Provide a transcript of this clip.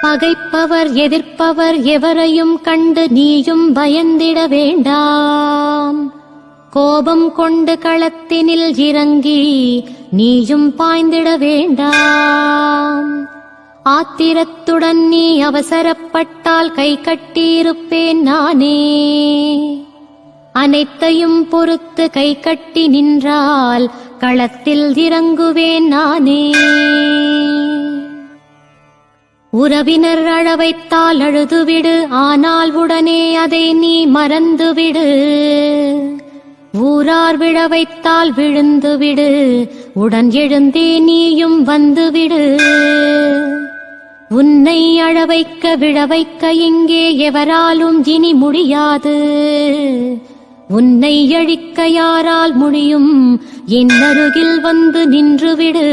பகைப்பவர் எதிர்ப்பவர் எவரையும் கண்டு நீயும் பயந்திட வேண்டாம். கோபம் கொண்டு களத்தினில் இறங்கி நீயும் பாய்ந்திட வேண்டாம். ஆத்திரத்துடன் நீ அவசரப்பட்டால் கை கட்டியிருப்பேன் நானே. அனைத்தையும் பொறுத்து கை கட்டி நின்றால் களத்தில் இறங்குவேன் நானே. உறவினர் அழவைத்தால் அழுதுவிடு, ஆனால் உடனே அதை நீ மறந்துவிடு. ஊரார் விழவைத்தால் விழுந்துவிடு, உடன் எழுந்தே நீயும் வந்துவிடு. உன்னை அழவைக்க விழவைக்க இங்கே எவராலும் இனி முடியாது. உன்னை அழிக்க யாரால் முடியும்? என் அருகில் வந்து நின்றுவிடு.